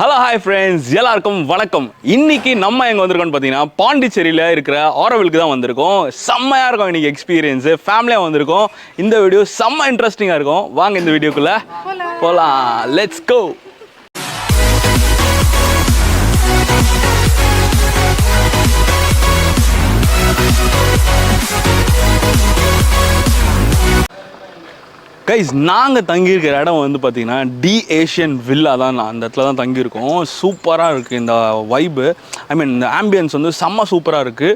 Hello hi friends, எல்லாருக்கும் வணக்கம். இன்னைக்கு நம்ம எங்கே வந்திருக்கோம்னு பார்த்தீங்கன்னா பாண்டிச்சேரியில் இருக்கிற ஆரோவிலுக்கு தான் வந்திருக்கோம். செம்மையாக இருக்கும் இன்னைக்கு எக்ஸ்பீரியன்ஸு. ஃபேமிலியாக வந்திருக்கோம். இந்த வீடியோ செம்ம இன்ட்ரெஸ்டிங்காக இருக்கும். வாங்க இந்த வீடியோக்குள்ளே போகலாம். Let's go. கைஸ், நாங்கள் தங்கியிருக்கிற இடம் வந்து பார்த்தீங்கன்னா டி ஏஷியன் வில்லா தான். நான் அந்த இடத்துல தான் தங்கியிருக்கோம். சூப்பராக இருக்குது இந்த வைபு. இந்த ஆம்பியன்ஸ் வந்து செம்ம சூப்பராக இருக்குது.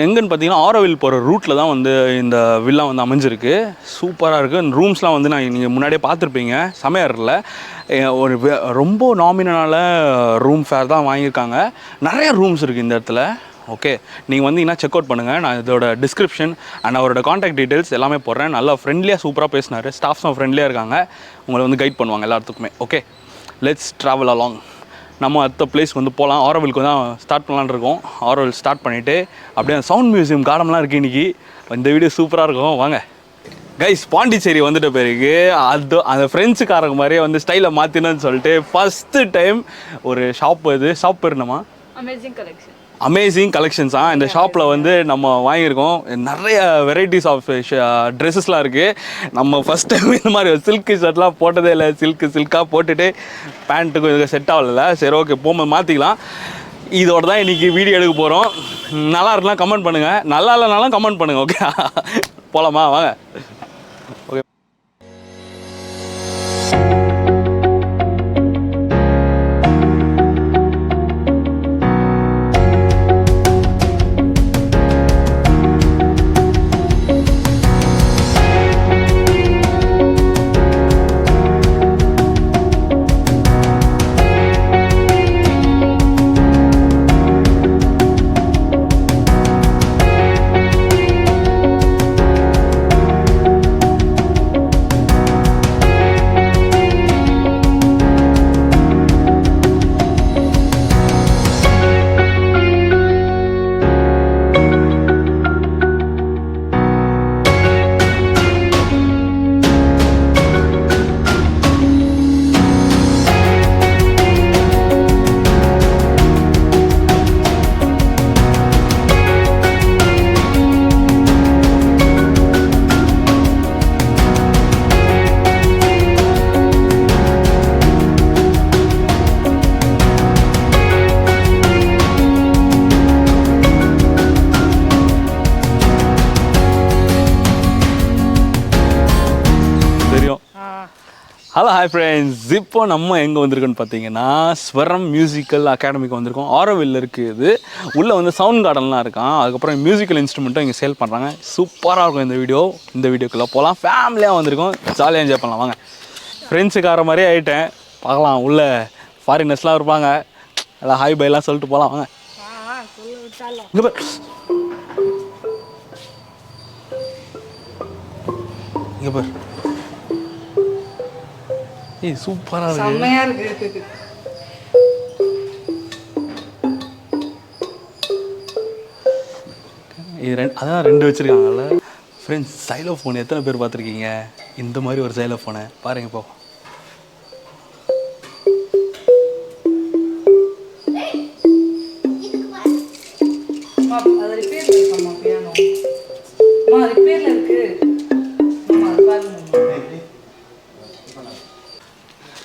எங்கன்னு பார்த்தீங்கன்னா ஆரோவில் போகிற ரூட்டில் தான் வந்து இந்த வில்லா வந்து அமைஞ்சிருக்கு. சூப்பராக இருக்குது. ரூம்ஸ்லாம் வந்து நீங்கள் முன்னாடியே பார்த்துருப்பீங்க. செமையாரில் ஒரு ரொம்ப நாமினலான ரூம் ஃபேர் தான் வாங்கியிருக்காங்க. நிறைய ரூம்ஸ் இருக்குது இந்த இடத்துல. ஓகே, நீங்கள் வந்தீங்கன்னா செக் அவுட் பண்ணுங்கள். நான் இதோட டிஸ்கிரிப்ஷன் அண்ட் அவரோட காண்டாக்ட் டீட்டெயில்ஸ் எல்லாமே போடுறேன். நல்லா ஃப்ரெண்ட்லியாக சூப்பராக பேசினார். ஸ்டாஃப்ஸும் ஃப்ரெண்ட்லியாக இருக்காங்க. உங்களை வந்து கைட் பண்ணுவாங்க எல்லாத்துக்குமே. Okay, let's travel along. நம்ம அடுத்த பிளேஸ் வந்து போகலாம். ஆரோவிலுக்கு தான் ஸ்டார்ட் பண்ணலான்னு இருக்கோம். ஆரோவில் ஸ்டார்ட் பண்ணிவிட்டு அப்படியே சவுண்ட் மியூசியம் கார்டன்லாம் இருக்குது இன்றைக்கி. இந்த வீடியோ சூப்பராக இருக்கும். வாங்க கைஸ். பாண்டிச்சேரி வந்துட்ட பிறகு அந்த ஃப்ரெண்ட்ஸுக்காரங்க மாதிரியே வந்து ஸ்டைலை மாற்றினு சொல்லிட்டு ஃபஸ்ட்டு டைம் ஒரு ஷாப் இருந்தோமா, அமேசிங் கலெக்ஷன்ஸா. இந்த ஷாப்பில் வந்து நம்ம வாங்கியிருக்கோம். நிறைய வெரைட்டிஸ் ஆஃப் ட்ரெஸ்ஸஸ்லாம் இருக்குது. நம்ம ஃபஸ்ட் டைம் இந்த மாதிரி சில்க்கு ஷர்ட்லாம் போட்டதே இல்லை. சில்காக போட்டுட்டு பேண்ட்டுக்கும் இதுக்கு செட் ஆகலை. சரி, ஓகே, போகும்போது மாற்றிக்கலாம். இதோட தான் இன்றைக்கி வீடியோ எடுக்க போகிறோம். நல்லா இருக்கலாம் கமெண்ட் பண்ணுங்கள், நல்லா இல்லைனாலும் கமெண்ட் பண்ணுங்கள். ஓகே, போகலாமா? வாங்க. Okay, hello hi friends. இப்போ நம்ம எங்கே வந்திருக்கோன்னு பார்த்தீங்கன்னா ஸ்வரம் மியூசிக்கல் அகாடமிக்கு வந்திருக்கோம். ஆரோவில் இருக்குது. உள்ளே வந்து சவுண்ட் கார்டன்லாம் இருக்கான். அதுக்கப்புறம் மியூசிக்கல் இன்ஸ்ட்ருமெண்ட்டும் இங்கே சேல் பண்ணுறாங்க. சூப்பராக இருக்கும் இந்த வீடியோக்குள்ளே போகலாம். ஃபேமிலியாக வந்திருக்கோம். ஜாலியாக என்ஜாய் பண்ணலாம். வாங்க. ஃப்ரெண்ட்ஸுக்கார மாதிரியே ஆகிட்டேன். பார்க்கலாம். உள்ள ஃபாரினர்ஸ்லாம் இருப்பாங்க. எல்லாம் ஹாய் பைலாம் சொல்லிட்டு போகலாம். வாங்க. இங்கே பார். ஏய், சூப்பரா இருக்கு. செமையா இருக்கு. அதான் ரெண்டு வச்சிருக்காங்கல்ல ஃப்ரெண்ட்ஸ். சைலோஃபோன் எத்தனை பேர் பார்த்துருக்கீங்க? இந்த மாதிரி ஒரு சைலோஃபோனை பாருங்க. இப்போ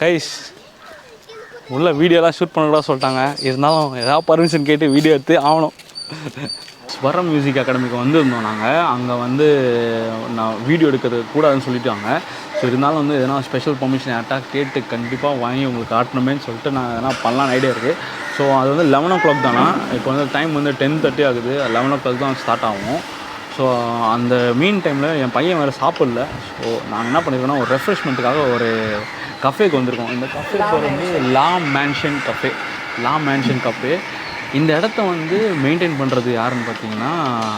கைஸ், உள்ள வீடியோலாம் ஷூட் பண்ணக்கூடாது சொல்லிட்டாங்க. இருந்தாலும் ஏதாவது பர்மிஷன் கேட்டு வீடியோ எடுத்து ஆகணும். ஸ்வரம் மியூசிக் அகாடமிக்கு வந்துருந்தோம் நாங்கள். அங்கே வந்து நான் வீடியோ எடுக்கிறது கூடாதுன்னு சொல்லிட்டாங்க. ஸோ இருந்தாலும் வந்து எதனா ஸ்பெஷல் பர்மிஷன் யார்ட்டா கேட்டு கண்டிப்பாக வாங்கி உங்களுக்கு காட்டணுமேன்னு சொல்லிட்டு நான் எதனா பண்ணலான்னு ஐடியா இருக்குது. ஸோ அது வந்து 11 o'clock தானா. இப்போ வந்து டைம் வந்து 10:30 ஆகுது. 11 o'clock தான் ஸ்டார்ட் ஆகும். ஸோ அந்த மீன் டைமில் என் பையன் வேறு சாப்பிடல. ஸோ நாங்கள் என்ன பண்ணியிருக்கோன்னா ஒரு ரெஃப்ரெஷ்மெண்ட்டுக்காக ஒரு கஃபேக்கு வந்திருக்கோம். இந்த கஃபே பேர் வந்து லா மேன்ஷன் கஃபே. இந்த இடத்த வந்து மெயின்டைன் பண்ணுறது யாருன்னு பார்த்தீங்கன்னா,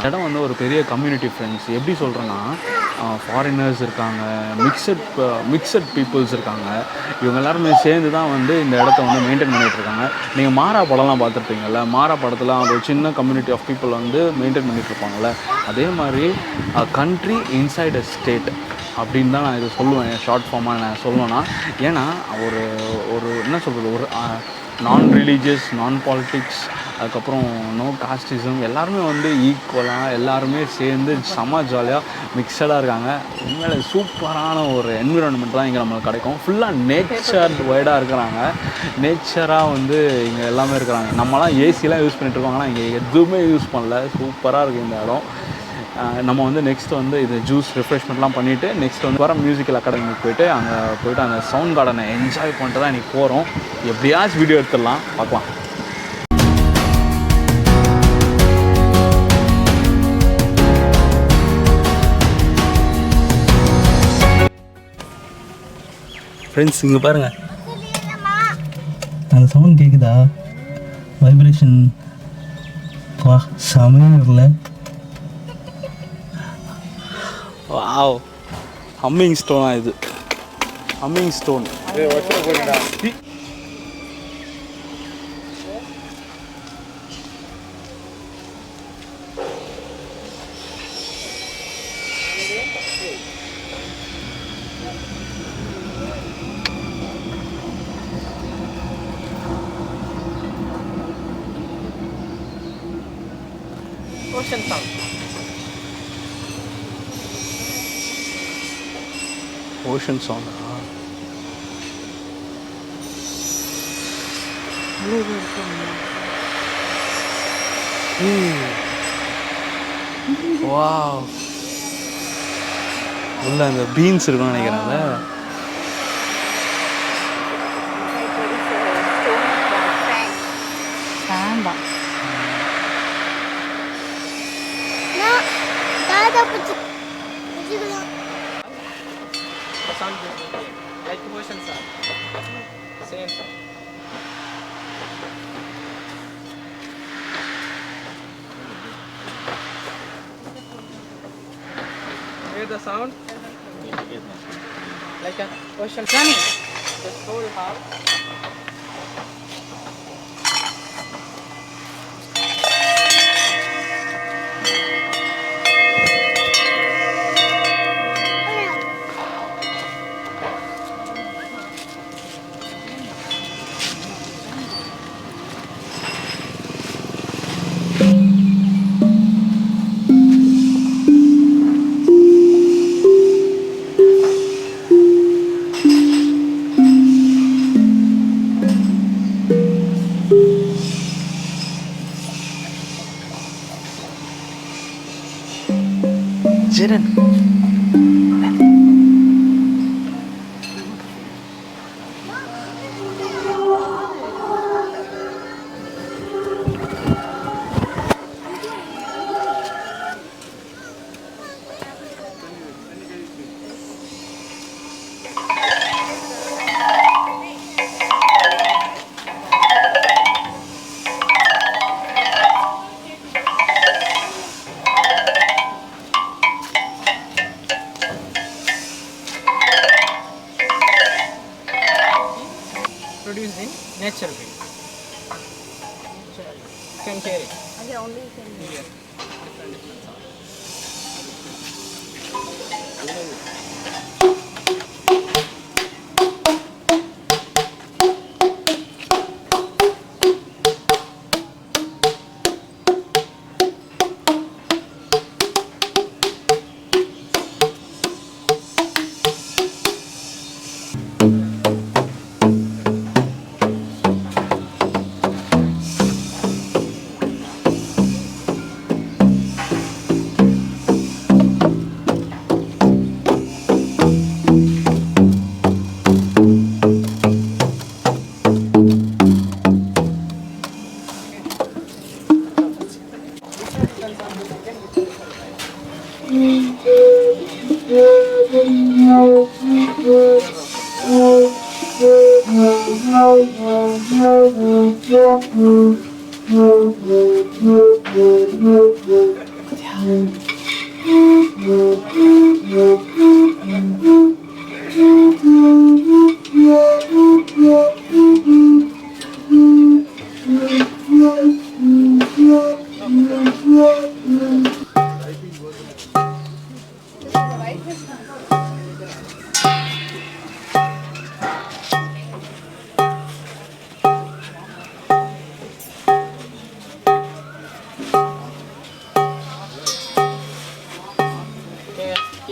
இடம் வந்து ஒரு பெரிய கம்யூனிட்டி ஃப்ரெண்ட்ஸ். எப்படி சொல்கிறேன்னா, ஃபாரினர்ஸ் இருக்காங்க, மிக்சட் பீப்புள்ஸ் இருக்காங்க. இவங்க எல்லாருமே சேர்ந்து தான் வந்து இந்த இடத்த வந்து மெயின்டைன் பண்ணிகிட்ருக்காங்க. நீங்கள் மாறா படம்லாம் பார்த்துருப்பீங்கள்ல, மாறா படத்தில் அந்த ஒரு சின்ன கம்யூனிட்டி ஆஃப் பீப்புள் வந்து மெயின்டைன் பண்ணிகிட்ருப்பாங்கள்ல, அதே மாதிரி கண்ட்ரி இன்சைட் அ ஸ்டேட். அப்படின்னு தான் நான் இதை சொல்லுவேன். ஷார்ட் ஃபார்மாக நான் சொல்லணும்னா, ஏன்னா ஒரு ஒரு என்ன சொல்கிறது, ஒரு நான் ரிலீஜியஸ், நான் பாலிட்டிக்ஸ், அதுக்கப்புறம் நோ காஸ்டிசம், எல்லாருமே வந்து ஈக்குவலாக எல்லாருமே சேர்ந்து செம்ம ஜாலியாக மிக்சடாக இருக்காங்க. உண்மையிலே சூப்பரான ஒரு என்விரான்மெண்ட் தான் இங்கே நம்மளுக்கு கிடைக்கும். ஃபுல்லாக நேச்சர் வைடாக இருக்கிறாங்க. நேச்சராக வந்து இங்கே எல்லாமே இருக்கிறாங்க. நம்மலாம் ஏசிலாம் யூஸ் பண்ணிகிட்ருக்கோம், ஆனால் இங்கே எதுவுமே யூஸ் பண்ணல. சூப்பராக இருக்குது இந்த இடம். நம்ம வந்து நெக்ஸ்ட் வந்து இது ஜூஸ் ரிஃப்ரெஷ்மெண்ட்லாம் பண்ணிவிட்டு நெக்ஸ்ட் வந்து வர மியூசிக்கல் அகாடமிக்கு போய்ட்டு அங்கே போய்ட்டு அந்த சவுண்ட் கார்டனை என்ஜாய் பண்ணிட்டு தான் இன்றைக்கி போகிறோம். எப்படியாச்சும் வீடியோ எடுத்துடலாம், பார்க்கலாம். ஃப்ரெண்ட்ஸ் இங்கே பாருங்கள், அந்த சவுண்ட் கேட்குதா? வைப்ரேஷன் வா செமையாக இல்லை? வாவ், ஹம்மிங் ஸ்டோனா இது? Humming stone. Ocean sound. Ocean சவுண்டா? வாவ், உள்ள அந்த பீன்ஸ் இருக்குன்னு நினைக்கிறேன். Sound like ocean sound. Same sound. Hear the sound? Like an ocean sound. This whole house. Jiren. Produced in nature way. Can hear it. Okay, only you can Here. Different sound.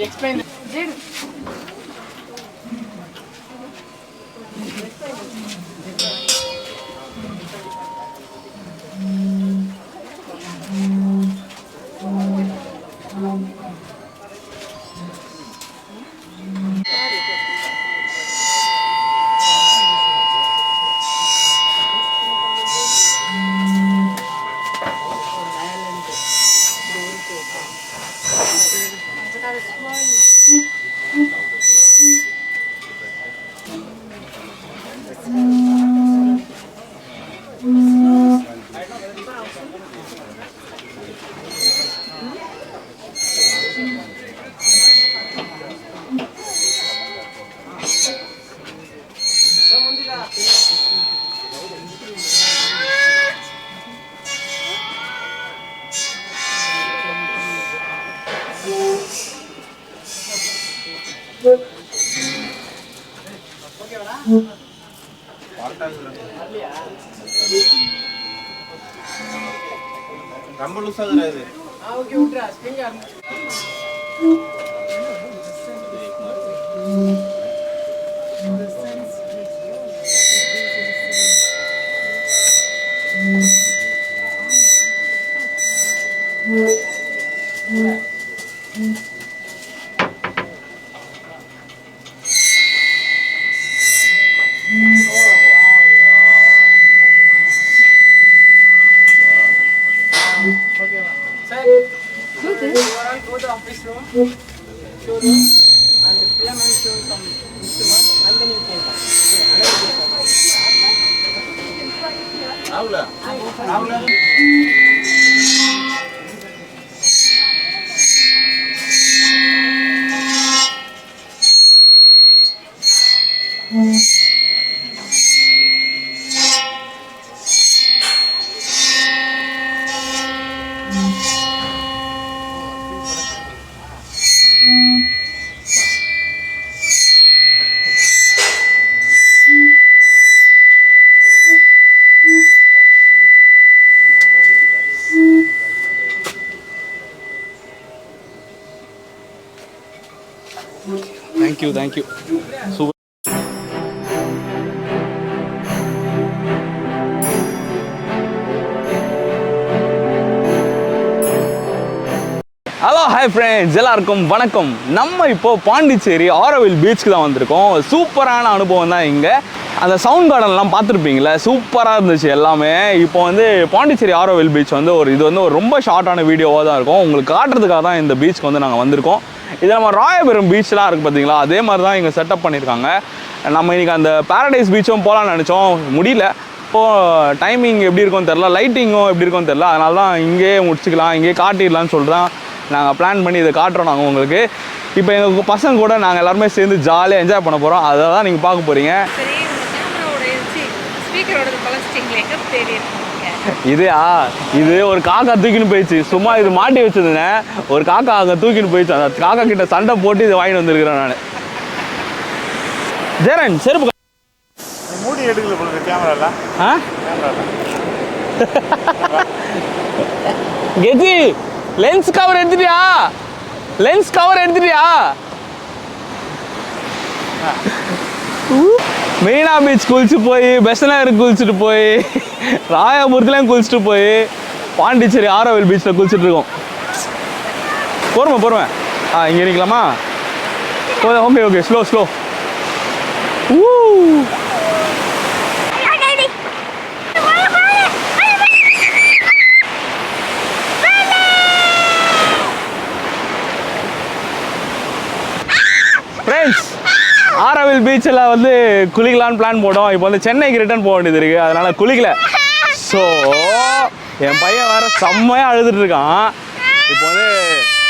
Explain. ரொம்ப லூசா இருக்குது. Okay, ultra. Spring arm. Okay, sir. You are on go to the office room. Show them and PM and show some instruments and then you can come. ராகுல ராகுல Thank you. Super. Hello hi friends, எல்லாருக்கும் வணக்கம். நம்ம இப்போ பாண்டிச்சேரி ஆரோவில் பீச்சுக்கு தான் வந்திருக்கோம். சூப்பரான அனுபவம் தான் இங்கே. அந்த சவுண்ட் கார்டன்லாம் பார்த்துருப்பீங்களே, சூப்பராக இருந்துச்சு எல்லாமே. இப்போ வந்து பாண்டிச்சேரி ஆரோவில் பீச் வந்து இது வந்து ஒரு ரொம்ப ஷார்ட்டான வீடியோவாக தான் இருக்கும். உங்களுக்கு காட்டுறதுக்காக தான் இந்த பீச்சுக்கு வந்து நாங்கள் வந்திருக்கோம். இது நம்ம ராயபுரம் பீச்லாம் இருக்குது பார்த்தீங்களா, அதே மாதிரி தான் இங்கே செட்டப் பண்ணியிருக்காங்க. நம்ம இன்றைக்கி அந்த பாரடைஸ் பீச்சும் போகலான்னு நினச்சோம், முடியல. இப்போது டைமிங் எப்படி இருக்கும்னு தெரில, லைட்டிங்கும் எப்படி இருக்கும்னு தெரில. அதனால தான் இங்கேயே முடிச்சுக்கலாம், இங்கேயே காட்டிடலான்னு சொல்கிறேன். நாங்கள் பிளான் பண்ணி இதை காட்டுறோம் நாங்கள் உங்களுக்கு. இப்போ எங்கள் பசங்க கூட நாங்கள் எல்லாருமே சேர்ந்து ஜாலியாக என்ஜாய் பண்ண போகிறோம். அதை தான் நீங்கள் பார்க்க போகிறீங்க. இது ஒரு காக்கா தூக்கின்னு போயிடுச்சு. சும்மா இது மாட்டி வச்சதுன்னு ஒரு காக்கா அங்கே தூக்கின்னு போயிடுச்சு. அந்த காக்கா கிட்ட சண்டை போட்டு இதை வாங்கிட்டு வந்திருக்கிறேன் நான். ஜெரன் செருப்பு மூடி எடுக்கல போல கேமரால. கெஜி லென்ஸ் கவர் எடுத்துட்டியா? லென்ஸ் கவர் எடுத்துட்டியா? மெரினா பீச் குளிச்சு போய், பெசநகர் குளிச்சுட்டு போய், ராயபுரத்துலேயும் குளிச்சுட்டு போய், பாண்டிச்சேரி ஆரோவில் பீச்சில் குளிச்சுட்டு இருக்கோம். பொறுமை இங்கே இருக்கலாமா? Okay slow. ஃப்ரெண்ட்ஸ், ஆரோவில் பீச்சில் வந்து குளிக்கலான்னு பிளான் போட்டோம். இப்போ வந்து சென்னைக்கு ரிட்டர்ன் போக வேண்டியது இருக்குது, அதனால் குளிக்கல. ஸோ என் பையன் வேறு செம்மையாக அழுதுட்டு இருக்கான். இப்போ வந்து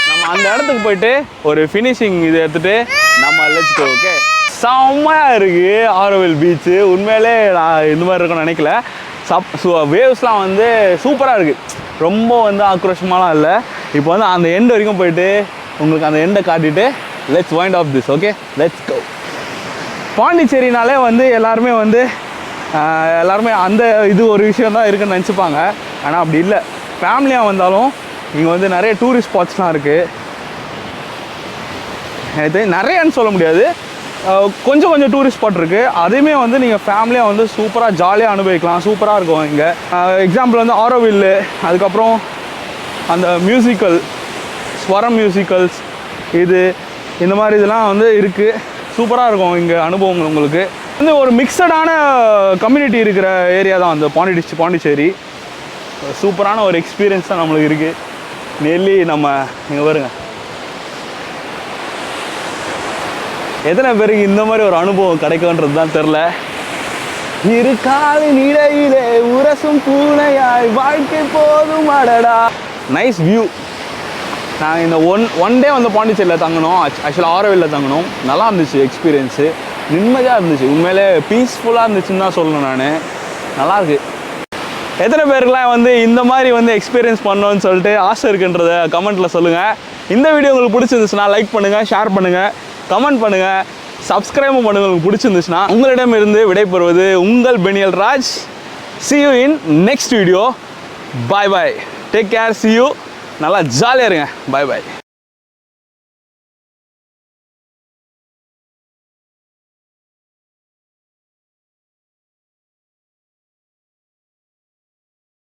நம்ம அந்த இடத்துக்கு போயிட்டு ஒரு ஃபினிஷிங் இது எடுத்துகிட்டு நம்ம லெட்ஸ் கோ. ஓகே, செம்மையாக இருக்குது ஆரோவில் பீச்சு. உண்மையிலே நான் இந்த மாதிரி இருக்கும்னு நினைக்கல. வேவ்ஸ்லாம் வந்து சூப்பராக இருக்குது, ரொம்ப வந்து ஆக்ரோஷமாலாம் இல்லை. இப்போ வந்து அந்த எண்டு வரைக்கும் போயிட்டு உங்களுக்கு அந்த எண்டை காட்டிட்டு let's wind off this. Okay, let's go. பாண்டிச்சேரினாலே வந்து எல்லாருமே அந்த இது ஒரு விஷயம் தான் இருக்குன்னு நினச்சிப்பாங்க. ஆனால் அப்படி இல்லை. ஃபேமிலியாக வந்தாலும் இங்கே வந்து நிறைய டூரிஸ்ட் ஸ்பாட்ஸ்லாம் இருக்குது. எனக்கு நிறையான்னு சொல்ல முடியாது, கொஞ்சம் கொஞ்சம் டூரிஸ்ட் ஸ்பாட் இருக்குது. அதையுமே வந்து நீங்கள் ஃபேமிலியாக வந்து சூப்பராக ஜாலியாக அனுபவிக்கலாம். சூப்பராக இருக்கும் இங்கே. எக்ஸாம்பிள் வந்து ஆரோவில்லு, அதுக்கப்புறம் அந்த மியூசிக்கல் ஸ்வரம் மியூசிக்கல்ஸ் இந்த மாதிரி இதெல்லாம் வந்து இருக்குது. சூப்பராக இருக்கும் இங்கே அனுபவங்கள். உங்களுக்கு வந்து ஒரு மிக்சடான கம்யூனிட்டி இருக்கிற ஏரியா தான் அந்த பாண்டிச்சேரி. சூப்பரான ஒரு எக்ஸ்பீரியன்ஸ் தான் நம்மளுக்கு இருக்குது. நெல்லி நம்ம இங்கே வருங்க, எத்தனை பேருக்கு இந்த மாதிரி ஒரு அனுபவம் கிடைக்கும்ன்றது தான் தெரில. இரு காலின் இடையிலே உரசும் பூனையாய் வாழ்க்கை போதும் அடடா. Nice view. நாங்கள் இந்த ஒன் டே வந்து பாண்டிச்சேரியில் தங்கினோம். ஆக்சுவலாக ஆரோவில்லில் தங்கினோம். நல்லா இருந்துச்சு எக்ஸ்பீரியன்ஸு, நிம்மதியாக இருந்துச்சு. உண்மையிலே பீஸ்ஃபுல்லாக இருந்துச்சுன்னு தான் சொல்லணும். நான் நல்லாயிருக்கு. எத்தனை பேருக்குலாம் வந்து இந்த மாதிரி வந்து எக்ஸ்பீரியன்ஸ் பண்ணோன்னு சொல்லிட்டு ஆசை இருக்குன்றதை கமெண்ட்டில் சொல்லுங்கள். இந்த வீடியோ உங்களுக்கு பிடிச்சிருந்துச்சுன்னா லைக் பண்ணுங்கள், ஷேர் பண்ணுங்கள், கமெண்ட் பண்ணுங்கள், சப்ஸ்கிரைபும் பண்ணுங்கள். உங்களுக்கு பிடிச்சிருந்துச்சுன்னா உங்களிடமிருந்து விடைபெறுவது உங்கள் Peniel Raj. see you in next video. bye bye, take care, see you. நல்லா ஜாலியாக இருங்க. bye bye.